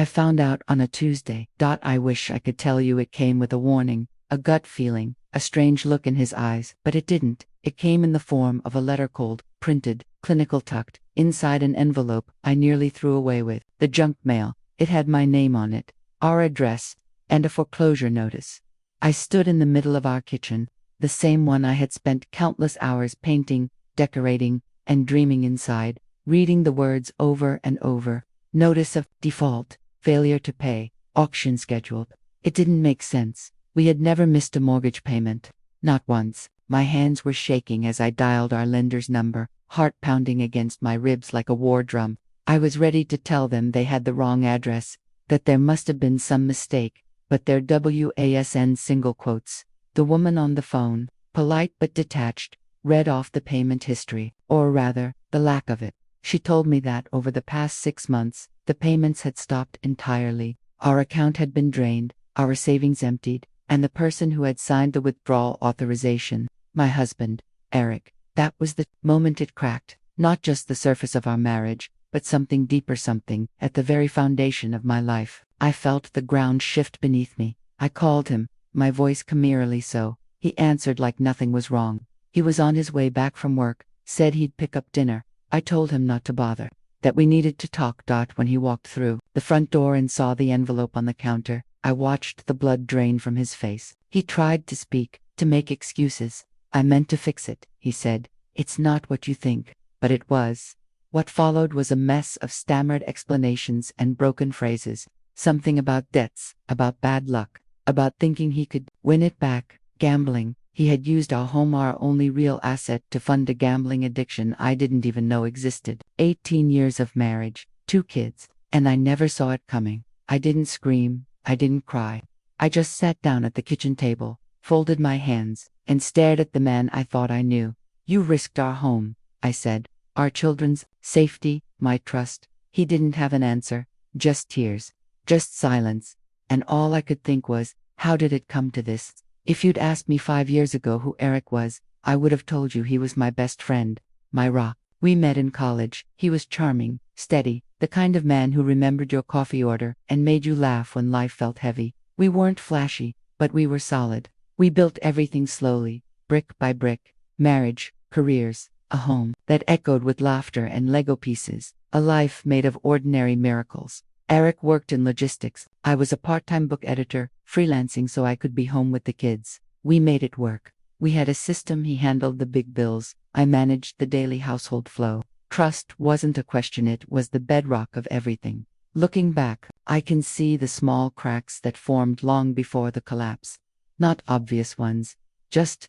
I found out on a Tuesday. I wish I could tell you it came with a warning, a gut feeling, a strange look in his eyes, but it didn't. It came in the form of a letter cold, printed, clinical tucked, inside an envelope I nearly threw away with the junk mail. It had my name on it, our address, and a foreclosure notice. I stood in the middle of our kitchen, the same one I had spent countless hours painting, decorating, and dreaming inside, reading the words over and over. Notice of default, failure to pay, auction scheduled. It didn't make sense. We had never missed a mortgage payment. Not once. My hands were shaking as I dialed our lender's number, heart pounding against my ribs like a war drum. I was ready to tell them they had the wrong address, that there must have been some mistake, but their WASN single quotes. The woman on the phone, polite but detached, read off the payment history, or rather, the lack of it. She told me that over the past 6 months, the payments had stopped entirely. Our account had been drained, our savings emptied, and the person who had signed the withdrawal authorization, my husband, Eric. That was the moment it cracked. Not just the surface of our marriage, but something deeper, something at the very foundation of my life. I felt the ground shift beneath me. I called him, my voice chimерally so. He answered like nothing was wrong. He was on his way back from work, said he'd pick up dinner. I told him not to bother, that we needed to talk. When he walked through the front door and saw the envelope on the counter, I watched the blood drain from his face. He tried to speak, to make excuses. I meant to fix it, he said. It's not what you think, but it was. What followed was a mess of stammered explanations and broken phrases. Something about debts, about bad luck, about thinking he could win it back, gambling. He had used our home, our only real asset, to fund a gambling addiction I didn't even know existed. 18 years of marriage, 2 kids, and I never saw it coming. I didn't scream, I didn't cry. I just sat down at the kitchen table, folded my hands, and stared at the man I thought I knew. You risked our home, I said, our children's safety, my trust. He didn't have an answer, just tears, just silence, and all I could think was, how did it come to this? If you'd asked me 5 years ago who Eric was, I would have told you he was my best friend, my rock. We met in college. He was charming, steady, the kind of man who remembered your coffee order and made you laugh when life felt heavy. We weren't flashy, but we were solid. We built everything slowly, brick by brick. Marriage, careers, a home that echoed with laughter and Lego pieces, a life made of ordinary miracles. Eric worked in logistics. I was a part-time book editor, freelancing so I could be home with the kids. We made it work. We had a system. He handled the big bills. I managed the daily household flow. Trust wasn't a question, it was the bedrock of everything. Looking back, I can see the small cracks that formed long before the collapse. Not obvious ones, just ...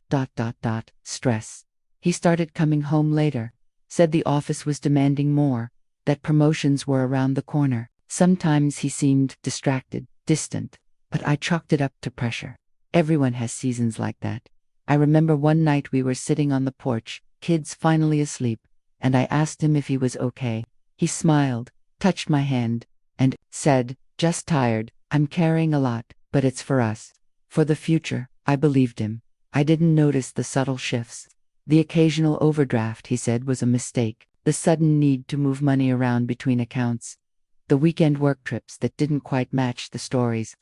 stress. He started coming home later, said the office was demanding more, that promotions were around the corner. Sometimes he seemed distracted, distant, but I chalked it up to pressure. Everyone has seasons like that. I remember one night we were sitting on the porch, kids finally asleep, and I asked him if he was okay. He smiled, touched my hand, and said, just tired. I'm carrying a lot, but it's for us. For the future. I believed him. I didn't notice the subtle shifts. The occasional overdraft, he said, was a mistake. The sudden need to move money around between accounts. The weekend work trips that didn't quite match the stories.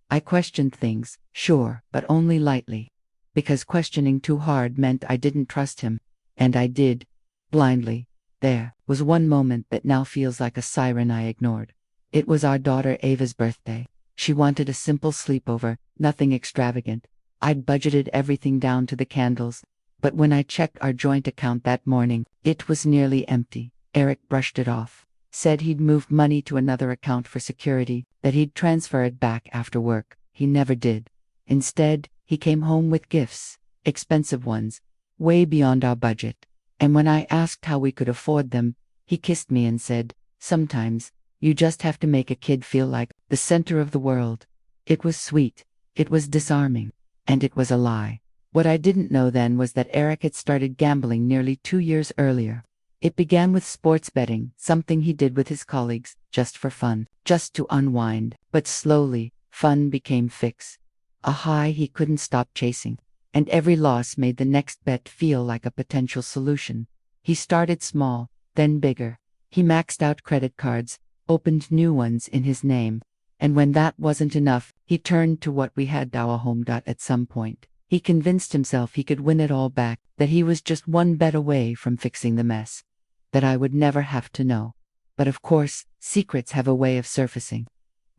I questioned things, sure, but only lightly. Because questioning too hard meant I didn't trust him. And I did. Blindly. There was one moment that now feels like a siren I ignored. It was our daughter Ava's birthday. She wanted a simple sleepover, nothing extravagant. I'd budgeted everything down to the candles. But when I checked our joint account that morning, it was nearly empty. Eric brushed it off. Said he'd moved money to another account for security, that he'd transfer it back after work. He never did. Instead, he came home with gifts, expensive ones, way beyond our budget. And when I asked how we could afford them, he kissed me and said, sometimes, you just have to make a kid feel like the center of the world. It was sweet, it was disarming, and it was a lie. What I didn't know then was that Eric had started gambling nearly 2 years earlier. It began with sports betting, something he did with his colleagues, just for fun, just to unwind. But slowly, fun became fix. A high he couldn't stop chasing. And every loss made the next bet feel like a potential solution. He started small, then bigger. He maxed out credit cards, opened new ones in his name. And when that wasn't enough, he turned to what we had our home. At some point, he convinced himself he could win it all back, that he was just one bet away from fixing the mess, that I would never have to know. But of course, secrets have a way of surfacing.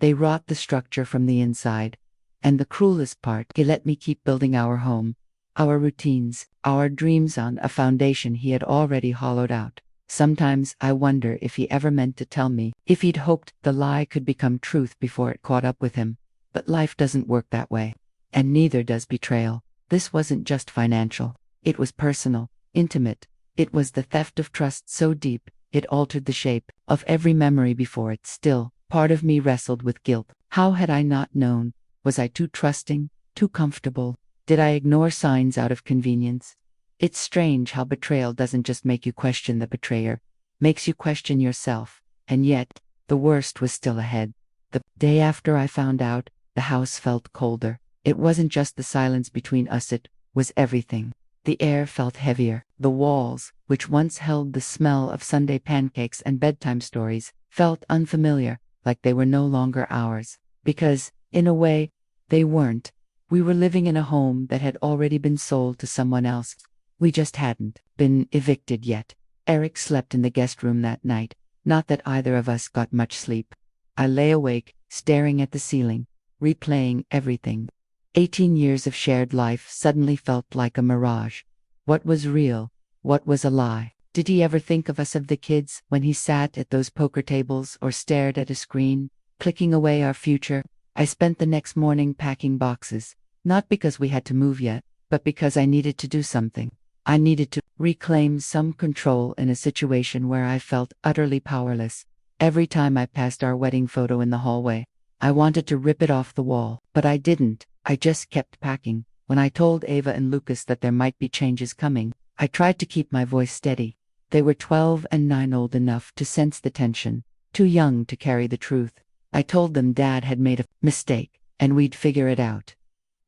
They rot the structure from the inside. And the cruelest part, he let me keep building our home, our routines, our dreams on a foundation he had already hollowed out. Sometimes I wonder if he ever meant to tell me, if he'd hoped the lie could become truth before it caught up with him. But life doesn't work that way. And neither does betrayal. This wasn't just financial. It was personal, intimate. It was the theft of trust so deep, it altered the shape of every memory before it. Still, part of me wrestled with guilt. How had I not known? Was I too trusting, too comfortable? Did I ignore signs out of convenience? It's strange how betrayal doesn't just make you question the betrayer, makes you question yourself. And yet, the worst was still ahead. The day after I found out, the house felt colder. It wasn't just the silence between us, it was everything. The air felt heavier. The walls, which once held the smell of Sunday pancakes and bedtime stories, felt unfamiliar, like they were no longer ours. Because, in a way, they weren't. We were living in a home that had already been sold to someone else. We just hadn't been evicted yet. Eric slept in the guest room that night. Not that either of us got much sleep. I lay awake, staring at the ceiling, replaying everything. 18 years of shared life suddenly felt like a mirage. What was real? What was a lie? Did he ever think of us, of the kids, when he sat at those poker tables or stared at a screen, clicking away our future? I spent the next morning packing boxes, not because we had to move yet, but because I needed to do something. I needed to reclaim some control in a situation where I felt utterly powerless. Every time I passed our wedding photo in the hallway, I wanted to rip it off the wall, but I didn't. I just kept packing. When I told Ava and Lucas that there might be changes coming, I tried to keep my voice steady. They were 12 and 9, old enough to sense the tension, too young to carry the truth. I told them Dad had made a mistake, and we'd figure it out.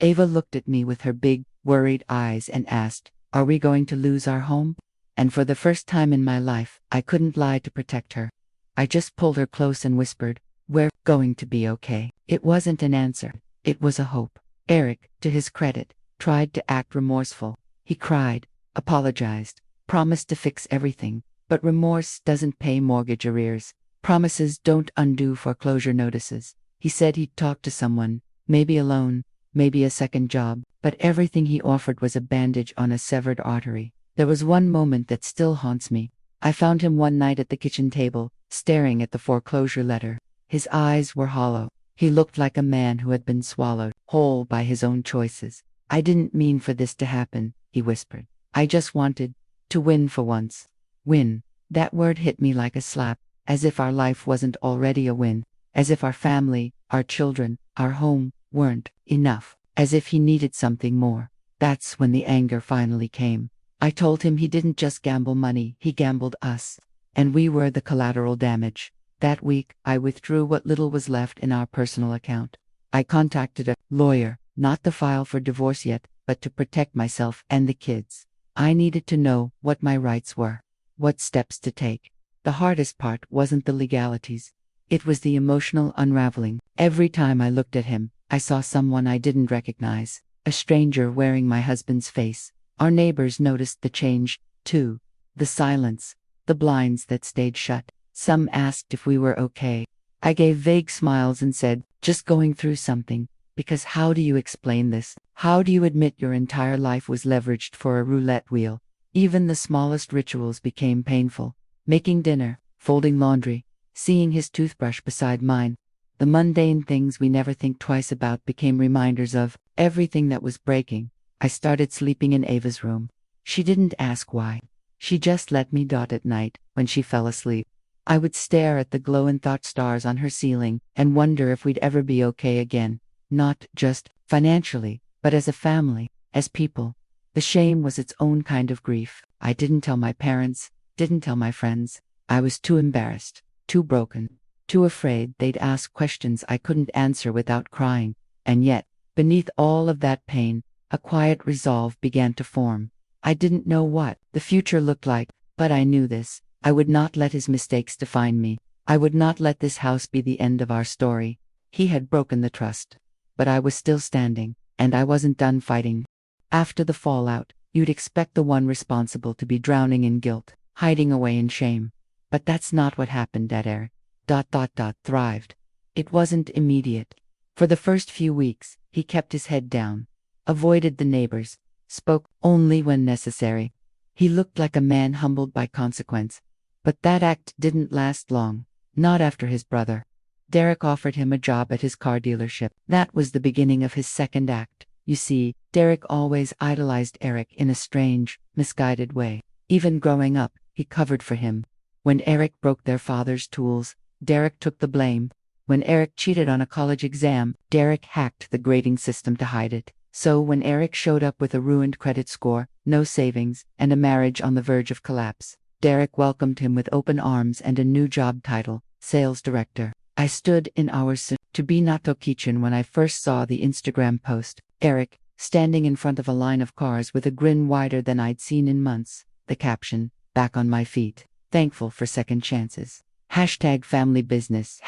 Ava looked at me with her big, worried eyes and asked, "Are we going to lose our home?" And for the first time in my life, I couldn't lie to protect her. I just pulled her close and whispered, "We're going to be okay." It wasn't an answer. It was a hope. Eric, to his credit, tried to act remorseful. He cried, apologized, promised to fix everything. But remorse doesn't pay mortgage arrears. Promises don't undo foreclosure notices. He said he'd talk to someone, maybe a loan, maybe a second job, but everything he offered was a bandage on a severed artery. There was one moment that still haunts me. I found him one night at the kitchen table, staring at the foreclosure letter. His eyes were hollow. He looked like a man who had been swallowed whole by his own choices. "I didn't mean for this to happen," he whispered. "I just wanted to win for once." Win. That word hit me like a slap, as if our life wasn't already a win, as if our family, our children, our home, weren't enough, as if he needed something more. That's when the anger finally came. I told him he didn't just gamble money, he gambled us. And we were the collateral damage. That week, I withdrew what little was left in our personal account. I contacted a lawyer, not to file for divorce yet, but to protect myself and the kids. I needed to know what my rights were, what steps to take. The hardest part wasn't the legalities. It was the emotional unraveling. Every time I looked at him, I saw someone I didn't recognize, a stranger wearing my husband's face. Our neighbors noticed the change, too. The silence, the blinds that stayed shut. Some asked if we were okay. I gave vague smiles and said, "Just going through something." Because how do you explain this? How do you admit your entire life was leveraged for a roulette wheel? Even the smallest rituals became painful. Making dinner, folding laundry, seeing his toothbrush beside mine. The mundane things we never think twice about became reminders of everything that was breaking. I started sleeping in Ava's room. She didn't ask why. She just let me at night, when she fell asleep. I would stare at the glow-in-thought stars on her ceiling and wonder if we'd ever be okay again. Not just financially, but as a family, as people. The shame was its own kind of grief. I didn't tell my parents, didn't tell my friends. I was too embarrassed, too broken, too afraid they'd ask questions I couldn't answer without crying. And yet, beneath all of that pain, a quiet resolve began to form. I didn't know what the future looked like, but I knew this. I would not let his mistakes define me. I would not let this house be the end of our story. He had broken the trust. But I was still standing, and I wasn't done fighting. After the fallout, you'd expect the one responsible to be drowning in guilt, hiding away in shame. But that's not what happened at Eric. Thrived. It wasn't immediate. For the first few weeks, he kept his head down, avoided the neighbors, spoke only when necessary. He looked like a man humbled by consequence. But that act didn't last long, not after his brother. Derek offered him a job at his car dealership. That was the beginning of his second act. You see, Derek always idolized Eric in a strange, misguided way. Even growing up, he covered for him. When Eric broke their father's tools, Derek took the blame. When Eric cheated on a college exam, Derek hacked the grading system to hide it. So when Eric showed up with a ruined credit score, no savings, and a marriage on the verge of collapse, Derek welcomed him with open arms and a new job title, sales director. I stood in our to-be-nato kitchen when I first saw the Instagram post. Eric, standing in front of a line of cars with a grin wider than I'd seen in months. The caption, back on my feet, thankful for second chances. #family business,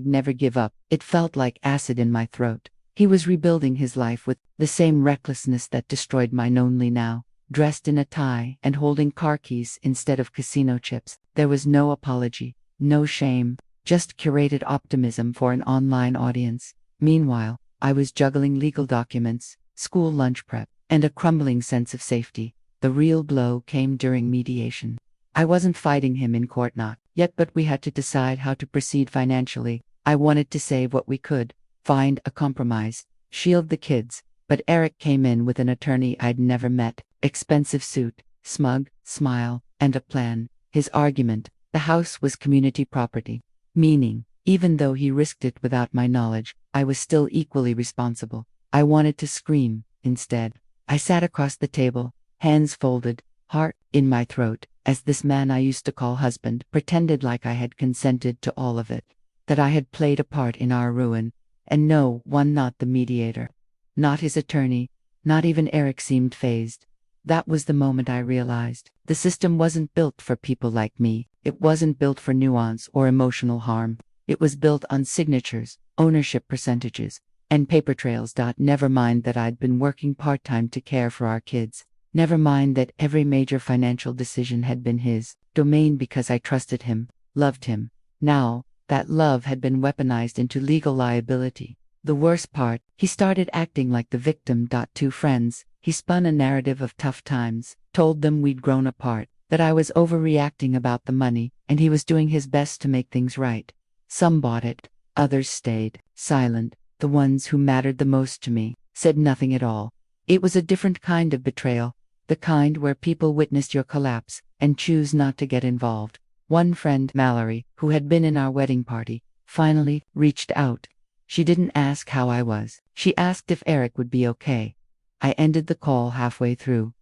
#never give up. It felt like acid in my throat. He was rebuilding his life with the same recklessness that destroyed mine only now. Dressed in a tie and holding car keys instead of casino chips. There was no apology, no shame, just curated optimism for an online audience. Meanwhile, I was juggling legal documents, school lunch prep, and a crumbling sense of safety. The real blow came during mediation. I wasn't fighting him in court not yet, but we had to decide how to proceed financially. I wanted to save what we could, find a compromise, shield the kids, but Eric came in with an attorney I'd never met, expensive suit, smug smile, and a plan. His argument, the house was community property. Meaning, even though he risked it without my knowledge, I was still equally responsible. I wanted to scream. Instead, I sat across the table, hands folded, heart in my throat, as this man I used to call husband pretended like I had consented to all of it, that I had played a part in our ruin, and no one, not the mediator, not his attorney, not even Eric seemed fazed. That was the moment I realized the system wasn't built for people like me. It wasn't built for nuance or emotional harm. It was built on signatures, ownership percentages, and paper trails. Never mind that I'd been working part-time to care for our kids. Never mind that every major financial decision had been his domain because I trusted him, loved him. Now, that love had been weaponized into legal liability. The worst part, he started acting like the victim. Two friends, he spun a narrative of tough times, told them we'd grown apart, that I was overreacting about the money, and he was doing his best to make things right. Some bought it, others stayed silent. The ones who mattered the most to me said nothing at all. It was a different kind of betrayal, the kind where people witnessed your collapse and choose not to get involved. One friend, Mallory, who had been in our wedding party, finally reached out. She didn't ask how I was. She asked if Eric would be okay. I ended the call halfway through.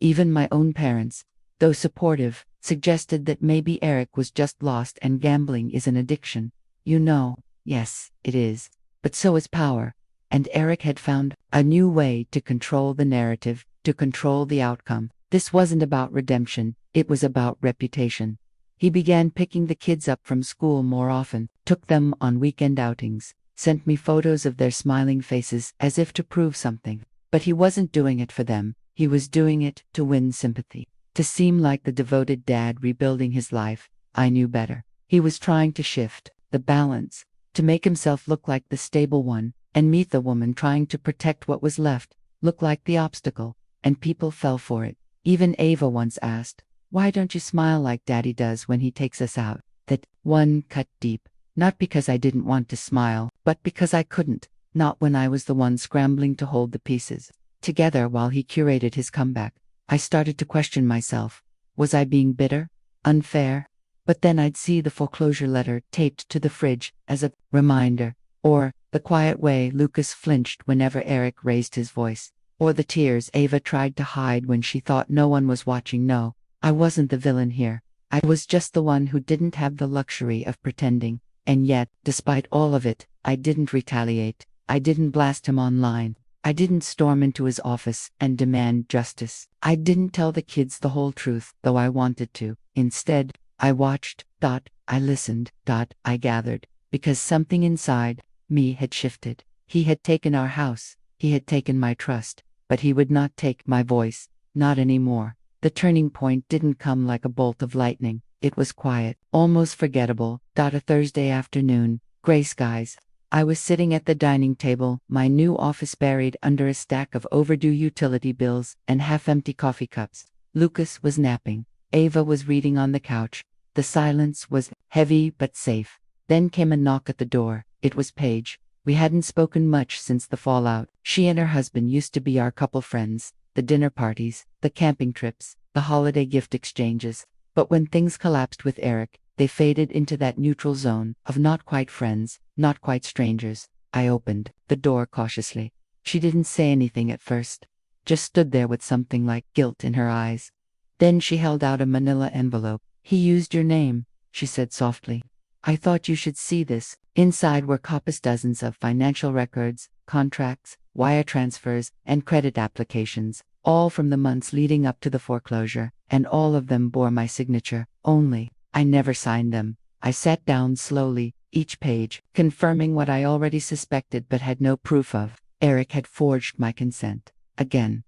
Even my own parents, though supportive, suggested that maybe Eric was just lost and gambling is an addiction. Yes, it is. But so is power. And Eric had found a new way to control the narrative, to control the outcome. This wasn't about redemption, it was about reputation. He began picking the kids up from school more often, took them on weekend outings, sent me photos of their smiling faces as if to prove something. But he wasn't doing it for them, he was doing it to win sympathy. To seem like the devoted dad rebuilding his life. I knew better. He was trying to shift the balance, to make himself look like the stable one, and meet the woman trying to protect what was left, look like the obstacle, and people fell for it. Even Ava once asked, "Why don't you smile like Daddy does when he takes us out?" That one cut deep, not because I didn't want to smile, but because I couldn't, not when I was the one scrambling to hold the pieces together while he curated his comeback. I started to question myself. Was I being bitter? Unfair? But then I'd see the foreclosure letter taped to the fridge as a reminder, or the quiet way Lucas flinched whenever Eric raised his voice, or the tears Ava tried to hide when she thought no one was watching. No, I wasn't the villain here. I was just the one who didn't have the luxury of pretending. And yet, despite all of it, I didn't retaliate. I didn't blast him online. I didn't storm into his office and demand justice. I didn't tell the kids the whole truth, though I wanted to. Instead, I watched, I listened. I gathered. Because something inside me had shifted. He had taken our house. He had taken my trust. But he would not take my voice. Not anymore. The turning point didn't come like a bolt of lightning. It was quiet, almost forgettable. A Thursday afternoon, gray skies. I was sitting at the dining table, my new office buried under a stack of overdue utility bills and half-empty coffee cups. Lucas was napping. Ava was reading on the couch. The silence was heavy but safe. Then came a knock at the door. It was Paige. We hadn't spoken much since the fallout. She and her husband used to be our couple friends. The dinner parties, the camping trips, the holiday gift exchanges. But when things collapsed with Eric, they faded into that neutral zone of not quite friends, not quite strangers. I opened the door cautiously. She didn't say anything at first. Just stood there with something like guilt in her eyes. Then she held out a manila envelope. "He used your name," she said softly. "I thought you should see this." Inside were copious dozens of financial records, contracts, wire transfers, and credit applications, all from the months leading up to the foreclosure, and all of them bore my signature. Only, I never signed them. I sat down slowly, each page confirming what I already suspected but had no proof of. Eric had forged my consent. Again.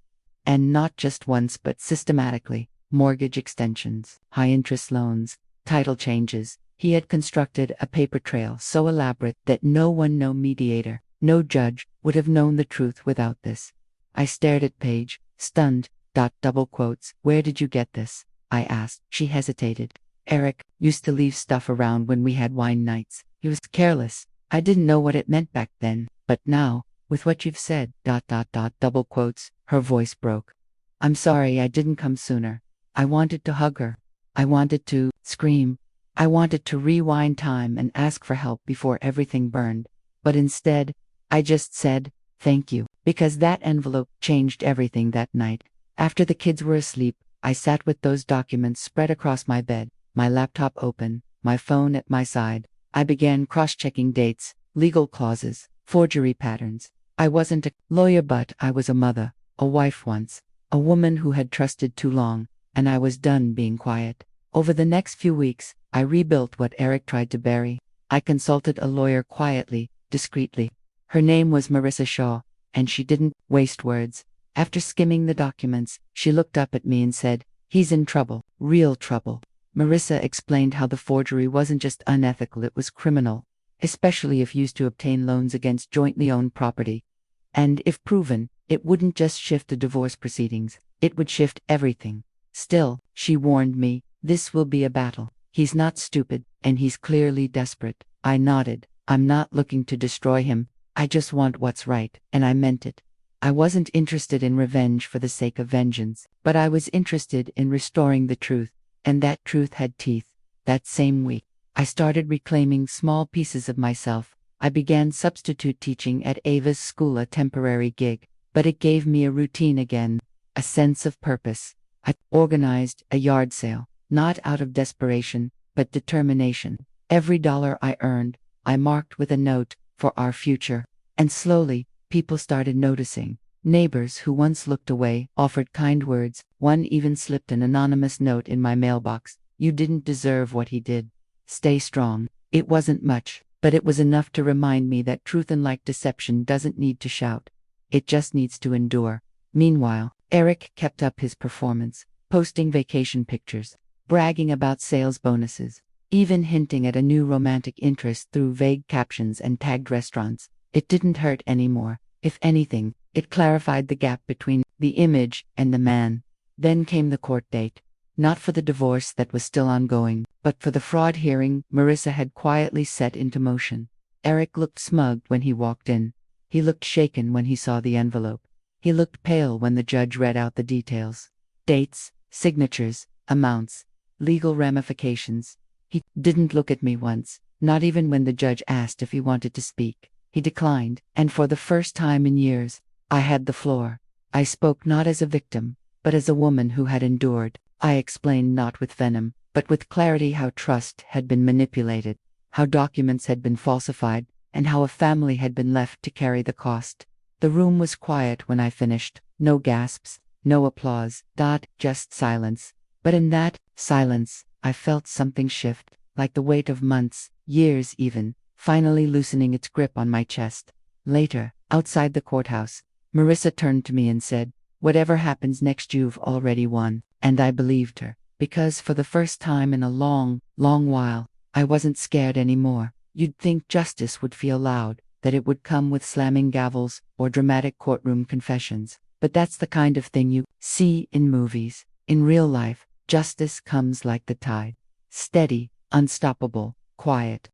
And not just once but systematically. Mortgage extensions, high-interest loans, title changes. He had constructed a paper trail so elaborate that no mediator, no judge, would have known the truth without this. I stared at Paige, stunned. Double quotes. "Where did you get this?" I asked. She hesitated. "Eric used to leave stuff around when we had wine nights. He was careless. I didn't know what it meant back then, but now, with what you've said, double quotes." Her voice broke. "I'm sorry I didn't come sooner. I wanted to hug her. I wanted to scream. I wanted to rewind time and ask for help before everything burned. But instead, I just said, thank you, because that envelope changed everything that night. After the kids were asleep, I sat with those documents spread across my bed, my laptop open, my phone at my side. I began cross-checking dates, legal clauses, forgery patterns. I wasn't a lawyer, but I was a mother, a wife once, a woman who had trusted too long, and I was done being quiet. Over the next few weeks, I rebuilt what Eric tried to bury. I consulted a lawyer quietly, discreetly. Her name was Marissa Shaw, and she didn't waste words. After skimming the documents, she looked up at me and said, "He's in trouble, real trouble." Marissa explained how the forgery wasn't just unethical, it was criminal, especially if used to obtain loans against jointly owned property. And if proven, it wouldn't just shift the divorce proceedings, it would shift everything. Still, she warned me, this will be a battle. He's not stupid, and he's clearly desperate. I nodded. I'm not looking to destroy him. I just want what's right, and I meant it. I wasn't interested in revenge for the sake of vengeance, but I was interested in restoring the truth, and that truth had teeth. That same week, I started reclaiming small pieces of myself. I began substitute teaching at Ava's school, a temporary gig, but it gave me a routine again, a sense of purpose. I organized a yard sale, not out of desperation, but determination. Every dollar I earned, I marked with a note for our future. And slowly, people started noticing. Neighbors who once looked away offered kind words. One even slipped an anonymous note in my mailbox. "You didn't deserve what he did. Stay strong." It wasn't much, but it was enough to remind me that truth, unlike deception, doesn't need to shout. It just needs to endure. Meanwhile, Eric kept up his performance, posting vacation pictures, bragging about sales bonuses, even hinting at a new romantic interest through vague captions and tagged restaurants. It didn't hurt anymore. If anything, it clarified the gap between the image and the man. Then came the court date. Not for the divorce that was still ongoing, but for the fraud hearing Marissa had quietly set into motion. Eric looked smug when he walked in. He looked shaken when he saw the envelope. He looked pale when the judge read out the details. Dates, signatures, amounts, legal ramifications. He didn't look at me once, not even when the judge asked if he wanted to speak. He declined, and for the first time in years, I had the floor. I spoke not as a victim, but as a woman who had endured. I explained not with venom, but with clarity how trust had been manipulated, how documents had been falsified, and how a family had been left to carry the cost. The room was quiet when I finished. No gasps, no applause, just silence. But in that silence, I felt something shift. like the weight of months, years even, finally loosening its grip on my chest. Later, outside the courthouse, Marissa turned to me and said, "Whatever happens next, you've already won." And I believed her, because for the first time in a long, long while, I wasn't scared anymore. You'd think justice would feel loud, that it would come with slamming gavels or dramatic courtroom confessions. But that's the kind of thing you see in movies. In real life, justice comes like the tide. Steady, unstoppable, quiet.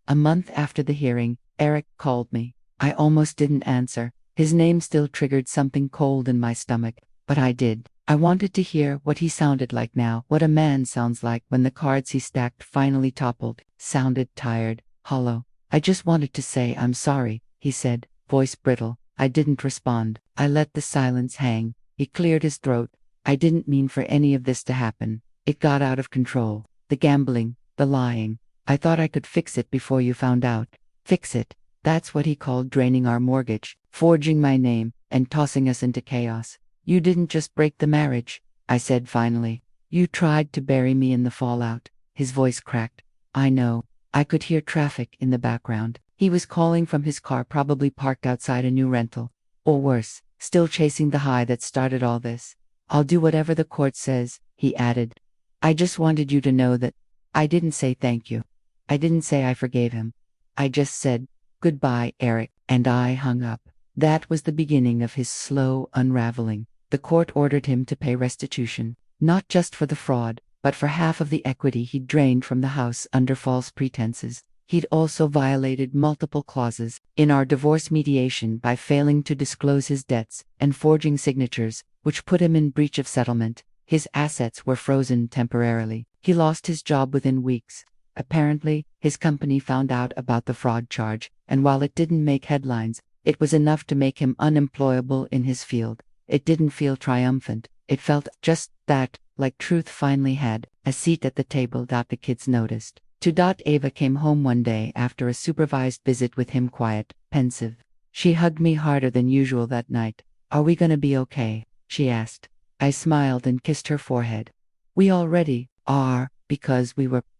A month after the hearing, Eric called me. I almost didn't answer. His name still triggered something cold in my stomach, but I did. I wanted to hear what he sounded like now, what a man sounds like when the cards he stacked finally toppled. Sounded tired, hollow. "I just wanted to say I'm sorry," he said, voice brittle. I didn't respond. I let the silence hang. He cleared his throat. "I didn't mean for any of this to happen. It got out of control. The gambling, the lying. I thought I could fix it before you found out." Fix it. That's what he called draining our mortgage, forging my name, and tossing us into chaos. "You didn't just break the marriage," I said finally. "You tried to bury me in the fallout." His voice cracked. "I know." I could hear traffic in the background. He was calling from his car, probably parked outside a new rental. Or worse, still chasing the high that started all this. "I'll do whatever the court says," he added. "I just wanted you to know that I didn't say thank you. I didn't say I forgave him. I just said, 'Goodbye, Eric,' and I hung up." That was the beginning of his slow unraveling. The court ordered him to pay restitution, not just for the fraud, but for half of the equity he'd drained from the house under false pretenses. He'd also violated multiple clauses in our divorce mediation by failing to disclose his debts and forging signatures, which put him in breach of settlement. His assets were frozen temporarily. He lost his job within weeks. Apparently, his company found out about the fraud charge, and while it didn't make headlines, it was enough to make him unemployable in his field. It didn't feel triumphant. It felt just that, like truth finally had a seat at the table. The kids noticed. Ava came home one day after a supervised visit with him, quiet, pensive. She hugged me harder than usual that night. "Are we gonna be okay?" she asked. I smiled and kissed her forehead. "We already are, because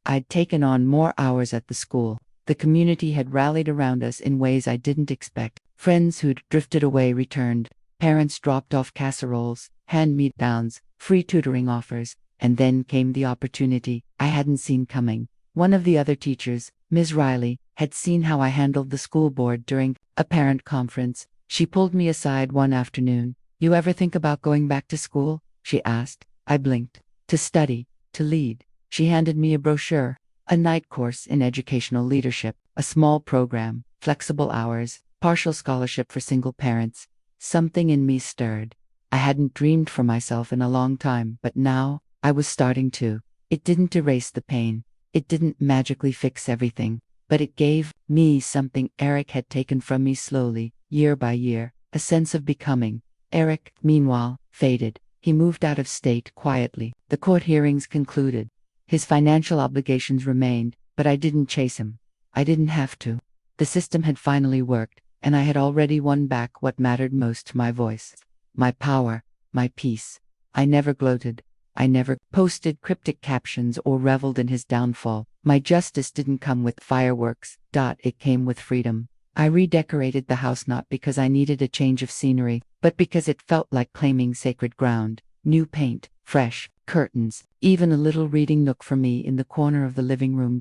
I'd taken on more hours at the school. The community had rallied around us in ways I didn't expect. Friends who'd drifted away returned. Parents dropped off casseroles, hand-me-downs, free tutoring offers, and then came the opportunity I hadn't seen coming. One of the other teachers, Ms. Riley, had seen how I handled the school board during a parent conference. She pulled me aside one afternoon. "You ever think about going back to school?" she asked. I blinked. "To study, to lead." She handed me a brochure. A night course in educational leadership, a small program, flexible hours, partial scholarship for single parents. Something in me stirred. I hadn't dreamed for myself in a long time, but now, I was starting to. It didn't erase the pain. It didn't magically fix everything, but it gave me something Eric had taken from me slowly, year by year, a sense of becoming. Eric, meanwhile, faded. He moved out of state quietly. The court hearings concluded. His financial obligations remained, but I didn't chase him. I didn't have to. The system had finally worked, and I had already won back what mattered most: my voice, my power, my peace. I never gloated. I never posted cryptic captions or reveled in his downfall. My justice didn't come with fireworks. It came with freedom. I redecorated the house not because I needed a change of scenery, but because it felt like claiming sacred ground. New paint, fresh curtains, even a little reading nook for me in the corner of the living room.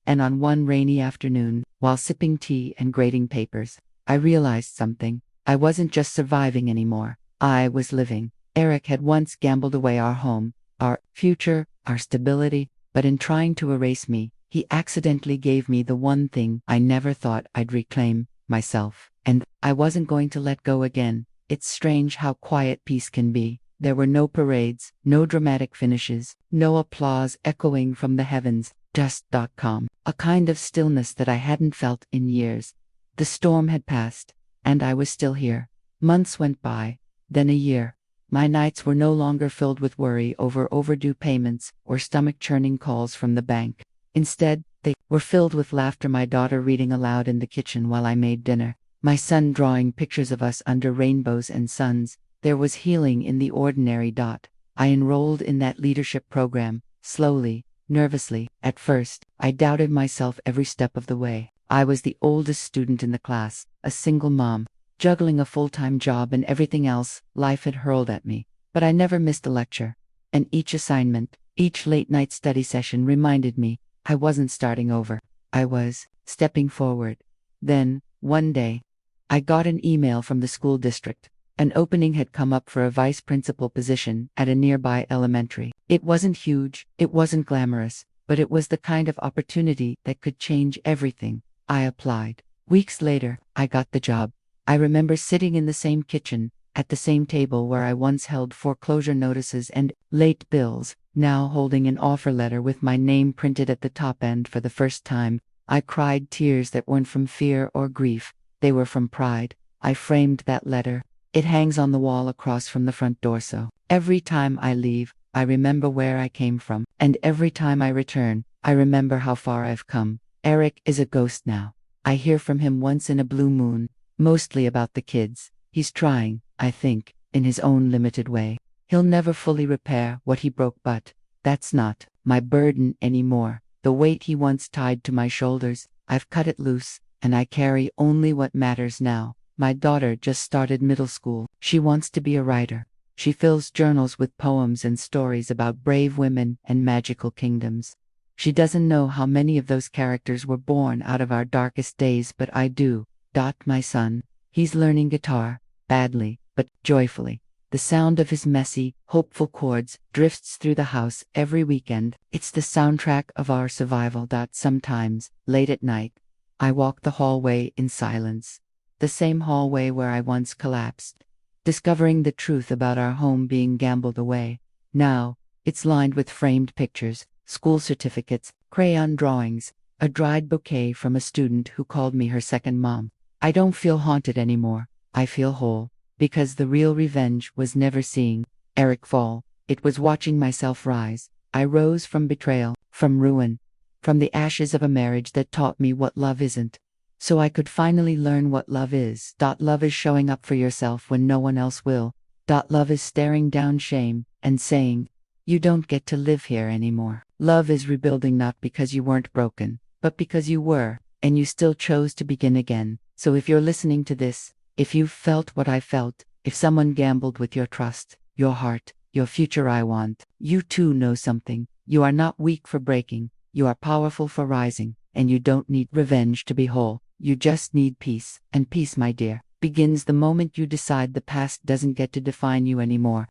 And on one rainy afternoon, while sipping tea and grading papers, I realized something. I wasn't just surviving anymore. I was living. Eric had once gambled away our home, our future, our stability, but in trying to erase me, he accidentally gave me the one thing I never thought I'd reclaim: myself. And I wasn't going to let go again. It's strange how quiet peace can be. There were no parades, no dramatic finishes, no applause echoing from the heavens, just calm, a kind of stillness that I hadn't felt in years. The storm had passed, and I was still here. Months went by, then a year. My nights were no longer filled with worry over overdue payments or stomach-churning calls from the bank. Instead, they were filled with laughter, my daughter reading aloud in the kitchen while I made dinner, my son drawing pictures of us under rainbows and suns. There was healing in the ordinary. I enrolled in that leadership program, slowly, nervously. At first, I doubted myself every step of the way. I was the oldest student in the class, a single mom, juggling a full-time job and everything else life had hurled at me. But I never missed a lecture. And each assignment, each late-night study session reminded me I wasn't starting over. I was stepping forward. Then, one day, I got an email from the school district. An opening had come up for a vice principal position at a nearby elementary. It wasn't huge, it wasn't glamorous, but it was the kind of opportunity that could change everything. I applied. Weeks later, I got the job. I remember sitting in the same kitchen, at the same table where I once held foreclosure notices and late bills, now holding an offer letter with my name printed at the top end for the first time. I cried tears that weren't from fear or grief, they were from pride. I framed that letter. It hangs on the wall across from the front door, so every time I leave, I remember where I came from, and every time I return, I remember how far I've come. Eric is a ghost now. I hear from him once in a blue moon, mostly about the kids. He's trying, I think, in his own limited way. He'll never fully repair what he broke, but that's not my burden anymore. The weight he once tied to my shoulders, I've cut it loose, and I carry only what matters now. My daughter just started middle school. She wants to be a writer. She fills journals with poems and stories about brave women and magical kingdoms. She doesn't know how many of those characters were born out of our darkest days, but I do. My son, he's learning guitar, badly, but joyfully. The sound of his messy, hopeful chords drifts through the house every weekend. It's the soundtrack of our survival. Sometimes, late at night, I walk the hallway in silence. The same hallway where I once collapsed, discovering the truth about our home being gambled away. Now, it's lined with framed pictures, school certificates, crayon drawings, a dried bouquet from a student who called me her second mom. I don't feel haunted anymore. I feel whole, because the real revenge was never seeing Eric fall. It was watching myself rise. I rose from betrayal, from ruin, from the ashes of a marriage that taught me what love isn't. So I could finally learn what love is. Love is showing up for yourself when no one else will. Love is staring down shame and saying, you don't get to live here anymore. Love is rebuilding, not because you weren't broken, but because you were, and you still chose to begin again. So if you're listening to this, if you've felt what I felt, if someone gambled with your trust, your heart, your future, I want you to know something. You are not weak for breaking. You are powerful for rising, and you don't need revenge to be whole. You just need peace, and peace, my dear, begins the moment you decide the past doesn't get to define you anymore.